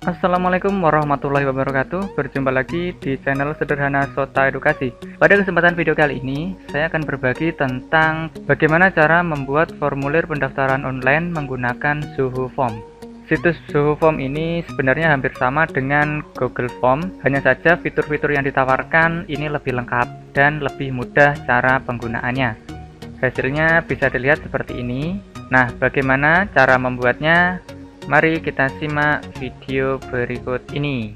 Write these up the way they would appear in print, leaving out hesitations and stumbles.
Assalamualaikum warahmatullahi wabarakatuh. Berjumpa lagi di channel Sederhana Sota Edukasi. Pada kesempatan video kali ini, saya akan berbagi tentang bagaimana cara membuat formulir pendaftaran online menggunakan Zoho Form. Situs Zoho Form ini sebenarnya hampir sama dengan Google Form, hanya saja fitur-fitur yang ditawarkan ini lebih lengkap dan lebih mudah cara penggunaannya. Hasilnya bisa dilihat seperti ini. Nah, bagaimana cara membuatnya? Mari kita simak video berikut ini.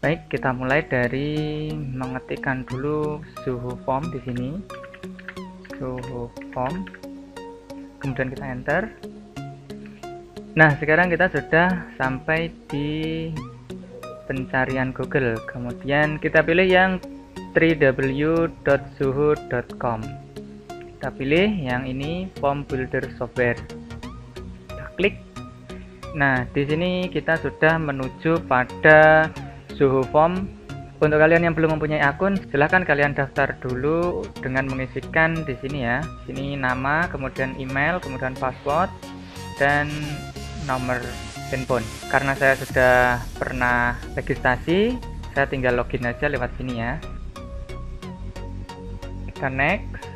Baik, kita mulai dari mengetikkan dulu Zoho Form di sini. Zoho Form. Kemudian kita enter. Nah, sekarang kita sudah sampai di pencarian Google. Kemudian kita pilih yang www.zoho.com. Kita pilih yang ini, Form Builder Software. Kita klik. Nah, di sini kita sudah menuju pada Zoho Form. Untuk kalian yang belum mempunyai akun, silahkan kalian daftar dulu dengan mengisikan di sini ya. Sini nama, kemudian email, kemudian password, dan nomor handphone. Karena saya sudah pernah registrasi, saya tinggal login aja lewat sini ya. Kita next.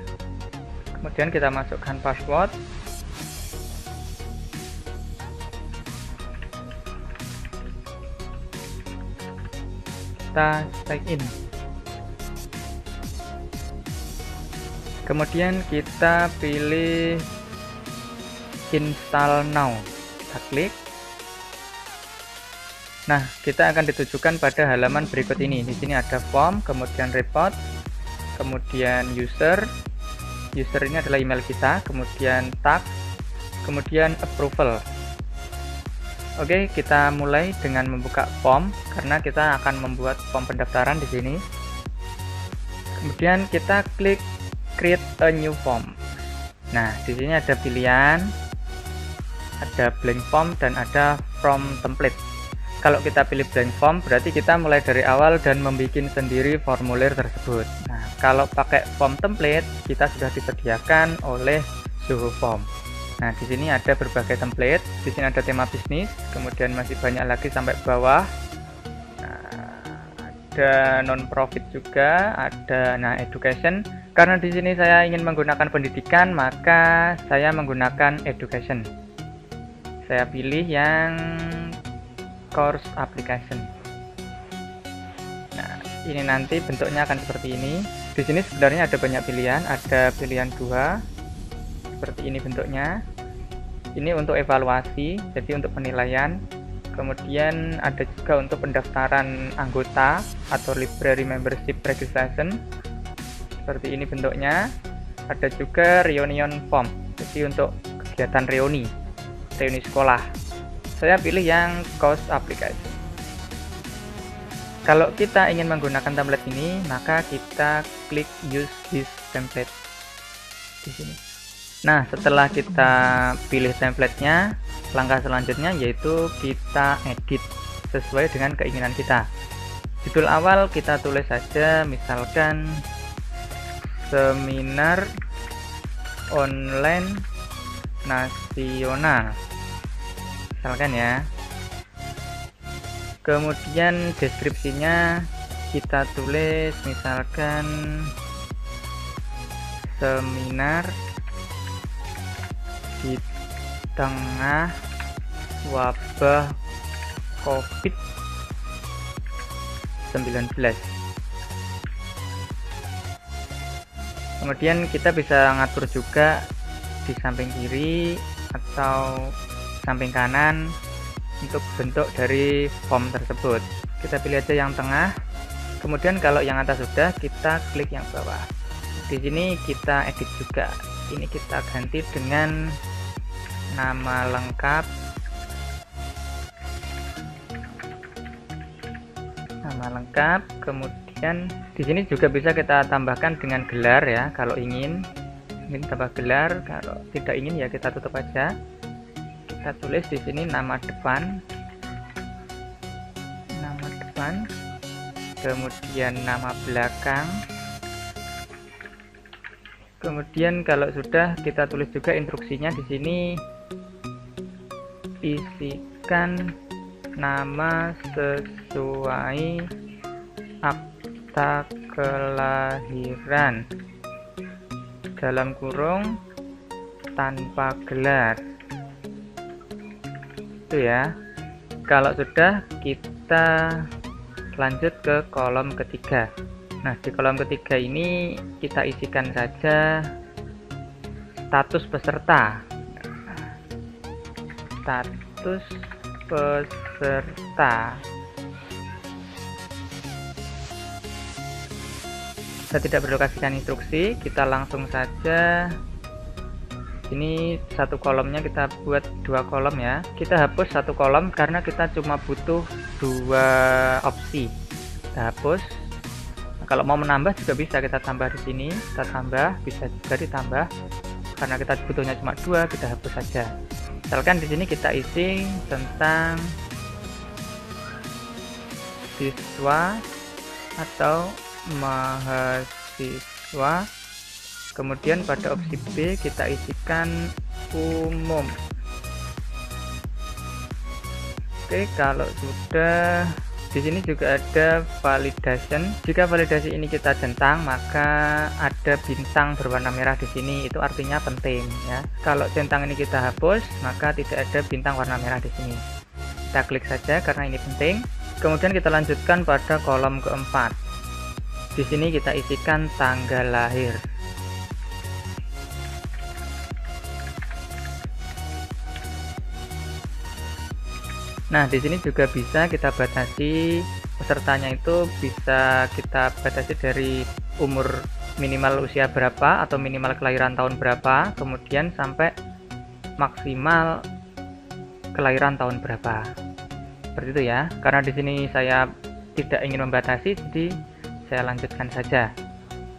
Kemudian kita masukkan password. Kita sign in. Kemudian kita pilih install now. Kita klik. Nah, kita akan ditujukan pada halaman berikut ini. Di sini ada form, kemudian report, kemudian user. User ini adalah email kita, kemudian tag, kemudian approval. Oke, kita mulai dengan membuka form karena kita akan membuat form pendaftaran di sini. Kemudian kita klik create a new form. Nah, di sini ada pilihan, ada blank form dan ada from template. Kalau kita pilih blank form, berarti kita mulai dari awal dan membuat sendiri formulir tersebut. Nah, kalau pakai form template, kita sudah disediakan oleh Zoho Form. Nah, di sini ada berbagai template. Di sini ada tema bisnis, kemudian masih banyak lagi sampai bawah. Nah, ada non-profit juga, ada education. Karena di sini saya ingin menggunakan pendidikan, maka saya menggunakan education. Saya pilih yang course application. Nah, ini nanti bentuknya akan seperti ini. Di sini sebenarnya ada banyak pilihan, ada pilihan 2 seperti ini bentuknya. Ini untuk evaluasi, jadi untuk penilaian. Kemudian ada juga untuk pendaftaran anggota atau library membership registration. Seperti ini bentuknya. Ada juga reunion form, jadi untuk kegiatan reuni sekolah. Saya pilih yang course application. Kalau kita ingin menggunakan template ini, maka kita klik use this template di sini. Nah, setelah kita pilih templatenya, langkah selanjutnya yaitu kita edit sesuai dengan keinginan kita. Judul awal kita tulis saja, misalkan seminar online nasional. Misalkan ya. Kemudian deskripsinya kita tulis misalkan seminar di tengah wabah COVID-19. Kemudian kita bisa ngatur juga di samping kiri atau samping kanan untuk bentuk dari form tersebut. Kita pilih aja yang tengah. Kemudian kalau yang atas sudah, kita klik yang bawah. Di sini kita edit juga. Ini kita ganti dengan nama lengkap. Nama lengkap. Kemudian di sini juga bisa kita tambahkan dengan gelar ya, kalau ingin tambah gelar. Kalau tidak ingin ya kita tutup aja. Kita tulis di sini nama depan, kemudian nama belakang, Kemudian kalau sudah, kita tulis juga instruksinya di sini. Isikan nama sesuai akta kelahiran dalam kurung tanpa gelar. Itu ya. Kalau sudah, kita lanjut ke kolom ketiga. Nah, di kolom ketiga ini kita isikan saja status peserta. Status peserta. Kita tidak perlu kasihkan instruksi, kita langsung saja. Ini satu kolomnya kita buat 2 kolom ya. Kita hapus 1 kolom karena kita cuma butuh 2 opsi. Kita hapus. Nah, kalau mau menambah juga bisa, kita tambah di sini, kita tambah, bisa juga ditambah. Karena kita butuhnya cuma 2, kita hapus saja. Misalkan di sini kita isi tentang siswa atau mahasiswa. Kemudian pada opsi B kita isikan umum. Oke, kalau sudah, di sini juga ada validation. Jika validasi ini kita centang, maka ada bintang berwarna merah di sini. Itu artinya penting ya. Kalau centang ini kita hapus, maka tidak ada bintang warna merah di sini. Kita klik saja karena ini penting. Kemudian kita lanjutkan pada kolom keempat. Di sini kita isikan tanggal lahir. Nah, di sini juga bisa kita batasi pesertanya, itu bisa kita batasi dari umur minimal usia berapa atau minimal kelahiran tahun berapa, kemudian sampai maksimal kelahiran tahun berapa. Seperti itu ya. Karena di sini saya tidak ingin membatasi, jadi saya lanjutkan saja.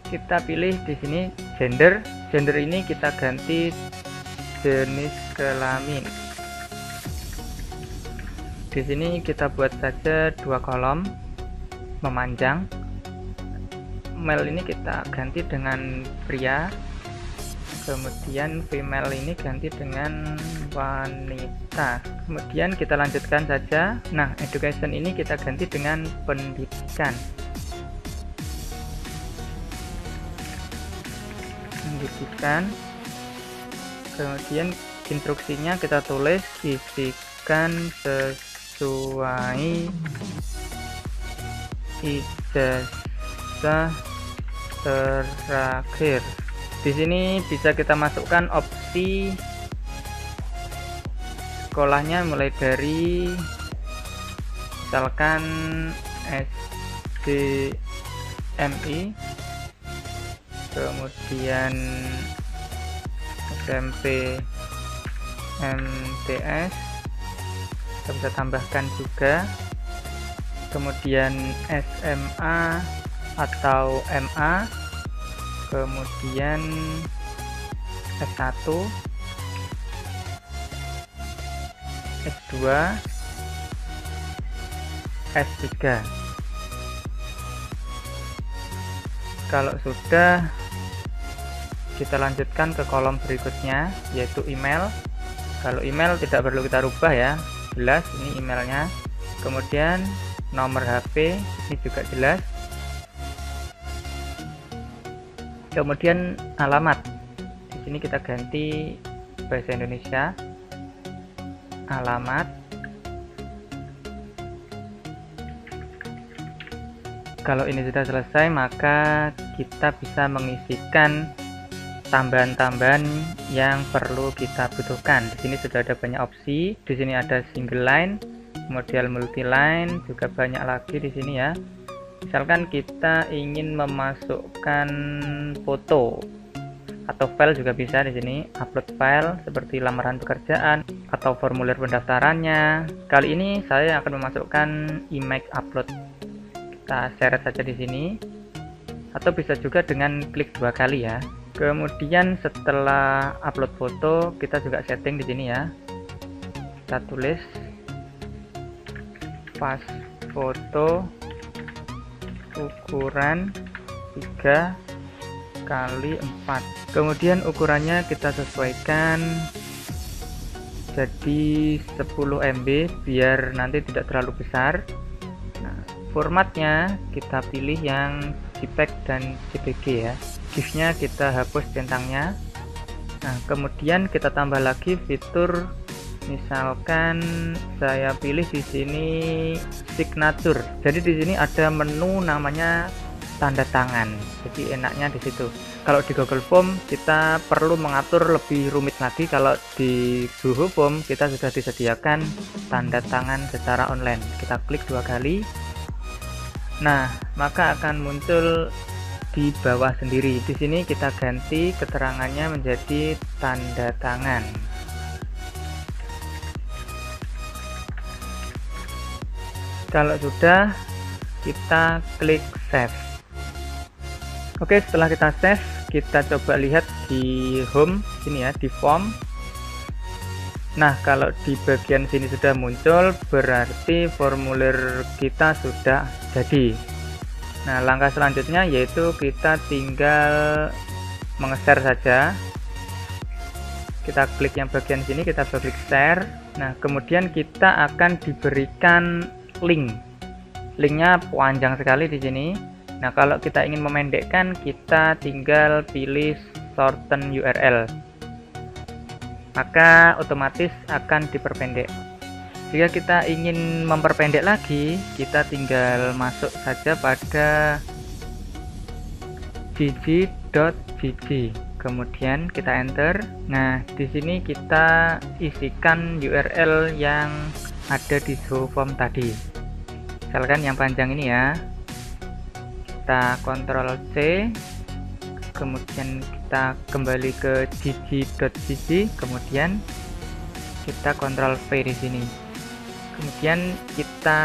Kita pilih di sini gender. Gender ini kita ganti jenis kelamin. Di sini kita buat saja 2 kolom memanjang. Male ini kita ganti dengan pria, kemudian female ini ganti dengan wanita. Kemudian kita lanjutkan saja. Nah, education ini kita ganti dengan pendidikan. Kemudian instruksinya kita tulis isikan sesuai ijazah terakhir. Di sini bisa kita masukkan opsi sekolahnya mulai dari misalkan SDMI, kemudian SMP MTS, kita bisa tambahkan juga, kemudian SMA atau MA, kemudian S1, S2, S3. Kalau sudah, kita lanjutkan ke kolom berikutnya, yaitu email. Kalau email tidak perlu kita rubah ya, jelas ini emailnya. Kemudian nomor HP ini juga jelas. Kemudian alamat, di sini kita ganti bahasa Indonesia, alamat. Kalau ini sudah selesai, maka kita bisa mengisikan tambahan-tambahan yang perlu kita butuhkan. Di sini sudah ada banyak opsi. Di sini ada single line, kemudian multi line, juga banyak lagi di sini ya. Misalkan kita ingin memasukkan foto atau file juga bisa di sini. Upload file seperti lamaran pekerjaan atau formulir pendaftarannya. Kali ini saya akan memasukkan image upload. Kita seret saja di sini. Atau bisa juga dengan klik 2 kali ya. Kemudian setelah upload foto, kita juga setting di sini ya. Kita tulis pas foto ukuran 3 kali 4. Kemudian ukurannya kita sesuaikan jadi 10 MB biar nanti tidak terlalu besar. Nah, formatnya kita pilih yang JPEG dan JPG ya. GIF-nya kita hapus centangnya. Nah, kemudian kita tambah lagi fitur, misalkan saya pilih di sini signature. Jadi di sini ada menu namanya tanda tangan. Jadi enaknya di situ. Kalau di Google Form kita perlu mengatur lebih rumit lagi. Kalau di Zoho Form kita sudah disediakan tanda tangan secara online. Kita klik 2 kali. Nah, maka akan muncul di bawah sendiri. Di sini kita ganti keterangannya menjadi tanda tangan. Kalau sudah, kita klik save. Oke, setelah kita save, kita coba lihat di home sini ya, di form. Nah, kalau di bagian sini sudah muncul, berarti formulir kita sudah jadi. Nah, langkah selanjutnya yaitu kita tinggal menge-share saja. Kita klik yang bagian sini, kita klik share. Nah, kemudian kita akan diberikan link. Linknya panjang sekali di sini. Nah, kalau kita ingin memendekkan, kita tinggal pilih shorten URL. Maka otomatis akan diperpendek. Jika kita ingin memperpendek lagi, kita tinggal masuk saja pada gg.gg. Kemudian kita enter. Nah, di sini kita isikan URL yang ada di Zoho Form tadi. Misalkan yang panjang ini ya. Kita Ctrl C, kemudian kita kembali ke gg.gg, kemudian kita Ctrl V di sini. Kemudian kita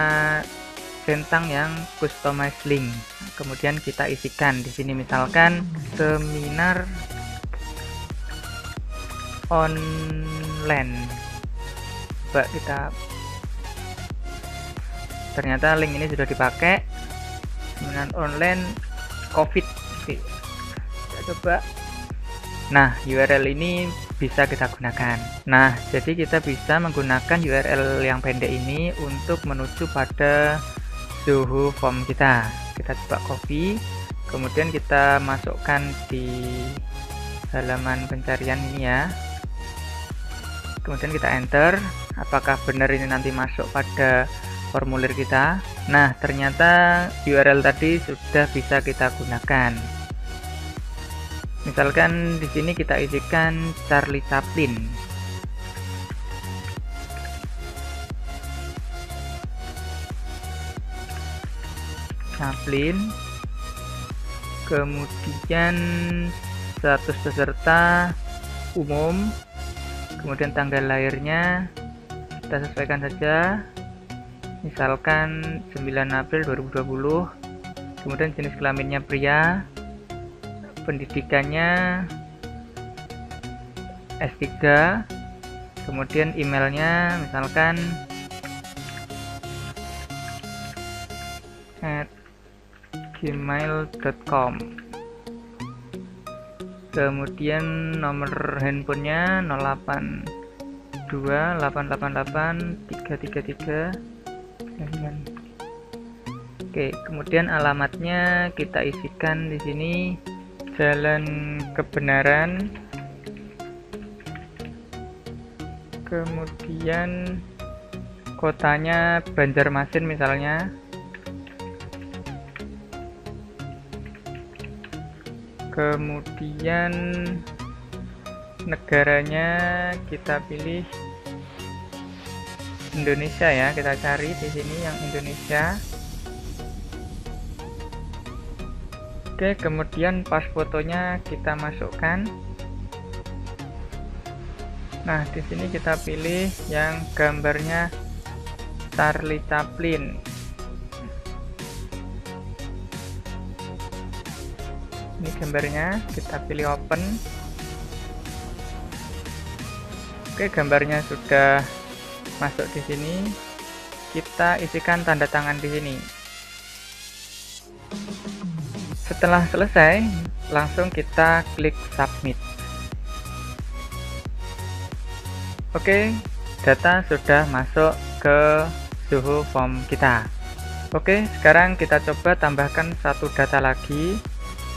centang yang customize link. Kemudian kita isikan di sini misalkan seminar online. Coba kita, ternyata link ini sudah dipakai. Seminar online COVID. Kita coba. Nah, URL ini bisa kita gunakan. Nah, jadi kita bisa menggunakan URL yang pendek ini untuk menuju pada Zoho Form kita. Kita coba copy, kemudian kita masukkan di halaman pencarian ini ya. Kemudian kita enter. Apakah benar ini nanti masuk pada formulir kita? Nah, ternyata URL tadi sudah bisa kita gunakan. Misalkan di sini kita isikan Charlie Chaplin. Kemudian status peserta umum, kemudian tanggal lahirnya kita sesuaikan saja. Misalkan 9 April 2020. Kemudian jenis kelaminnya pria, pendidikannya S3, kemudian emailnya misalkan @gmail.com, kemudian nomor handphonenya 082888 Oke, kemudian alamatnya kita isikan di sini Jalan Kebenaran, kemudian kotanya Banjarmasin misalnya, kemudian negaranya kita pilih Indonesia ya, kita cari di sini yang Indonesia. Oke, kemudian pas fotonya kita masukkan. Nah, di sini kita pilih yang gambarnya Charlie Chaplin. Ini gambarnya, kita pilih open. Oke, gambarnya sudah masuk di sini. Kita isikan tanda tangan di sini. Setelah selesai, langsung kita klik submit. Oke, data sudah masuk ke Zoho Form kita. Oke, sekarang kita coba tambahkan satu data lagi.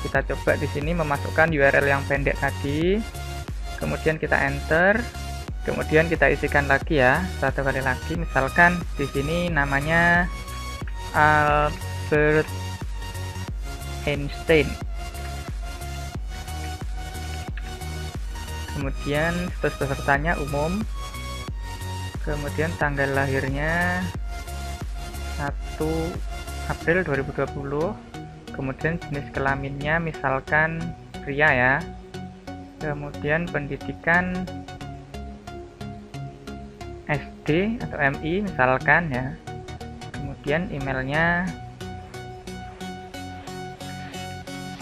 Kita coba di sini memasukkan URL yang pendek tadi. Kemudian kita enter. Kemudian kita isikan lagi ya, satu kali lagi. Misalkan di sini namanya Albert Einstein. Kemudian status pesertanya umum. Kemudian tanggal lahirnya 1 April 2020. Kemudian jenis kelaminnya misalkan pria ya. Kemudian pendidikan SD atau MI misalkan ya. Kemudian emailnya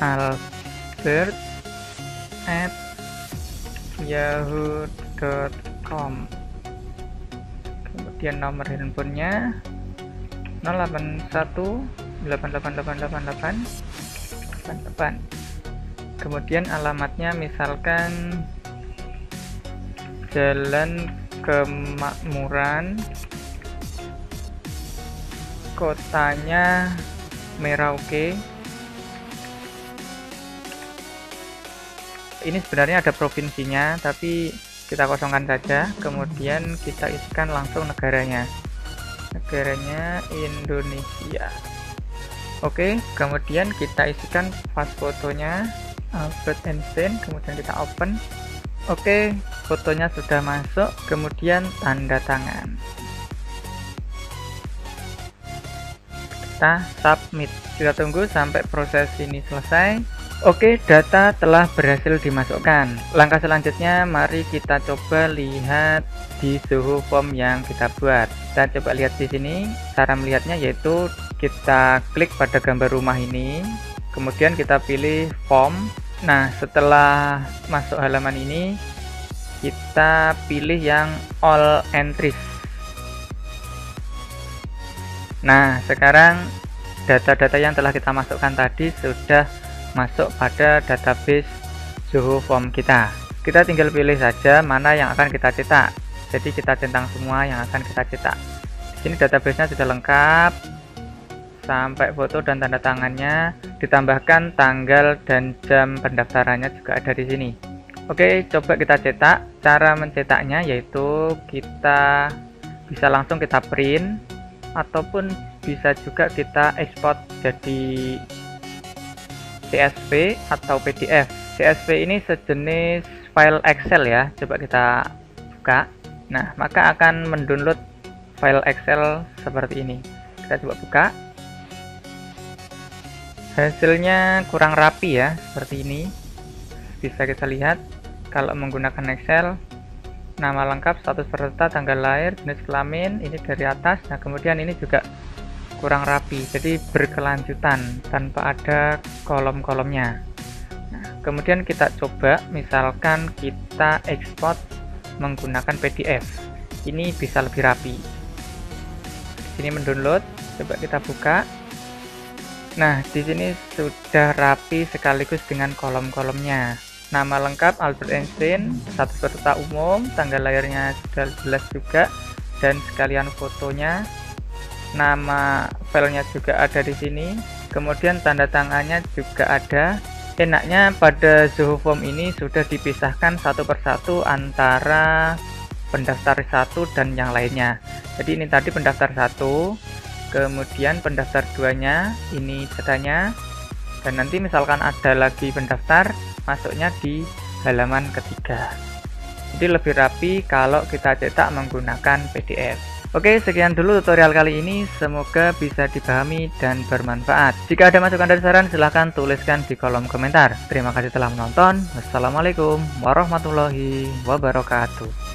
albert@yahoo.com. Kemudian nomor handphonenya 081888888. Kemudian alamatnya misalkan Jalan Kemakmuran, kotanya Merauke. Ini sebenarnya ada provinsinya, tapi kita kosongkan saja. Kemudian kita isikan langsung negaranya. Negaranya Indonesia. Oke, kemudian kita isikan pas fotonya Albert Einstein. Kemudian kita open. Oke, fotonya sudah masuk. Kemudian tanda tangan. Kita submit. Kita tunggu sampai proses ini selesai. Oke, data telah berhasil dimasukkan. Langkah selanjutnya, mari kita coba lihat di Zoho Form yang kita buat. Kita coba lihat di sini. Cara melihatnya yaitu kita klik pada gambar rumah ini, kemudian kita pilih Form. Nah, setelah masuk halaman ini, kita pilih yang All Entries. Nah, sekarang data-data yang telah kita masukkan tadi sudah masuk pada database Zoho Form kita. Kita tinggal pilih saja mana yang akan kita cetak. Jadi kita centang semua yang akan kita cetak. Di sini database-nya sudah lengkap sampai foto dan tanda tangannya, ditambahkan tanggal dan jam pendaftarannya juga ada di sini. Oke, coba kita cetak. Cara mencetaknya yaitu kita bisa langsung kita print ataupun bisa juga kita ekspor jadi CSV atau PDF. CSV ini sejenis file Excel ya. Coba kita buka. Nah, maka akan mendownload file Excel seperti ini. Kita coba buka. Hasilnya kurang rapi ya, seperti ini. Bisa kita lihat kalau menggunakan Excel. Nama lengkap, status peserta, tanggal lahir, jenis kelamin, ini dari atas. Nah, kemudian ini juga kurang rapi, jadi berkelanjutan tanpa ada kolom-kolomnya. Nah, kemudian kita coba misalkan kita ekspor menggunakan PDF. Ini bisa lebih rapi. Ini mendownload, coba kita buka. Nah, di sini sudah rapi sekaligus dengan kolom-kolomnya. Nama lengkap Albert Einstein, status peserta umum, tanggal lahirnya sudah jelas juga, dan sekalian fotonya. Nama filenya juga ada di sini. Kemudian tanda tangannya juga ada. Enaknya pada Zoho Form ini sudah dipisahkan satu persatu antara pendaftar satu dan yang lainnya. Jadi ini tadi pendaftar satu, kemudian pendaftar duanya ini datanya, dan nanti misalkan ada lagi pendaftar, masuknya di halaman ketiga. Jadi lebih rapi kalau kita cetak menggunakan PDF. Oke, sekian dulu tutorial kali ini. Semoga bisa dipahami dan bermanfaat. Jika ada masukan dan saran, silahkan tuliskan di kolom komentar. Terima kasih telah menonton. Wassalamualaikum warahmatullahi wabarakatuh.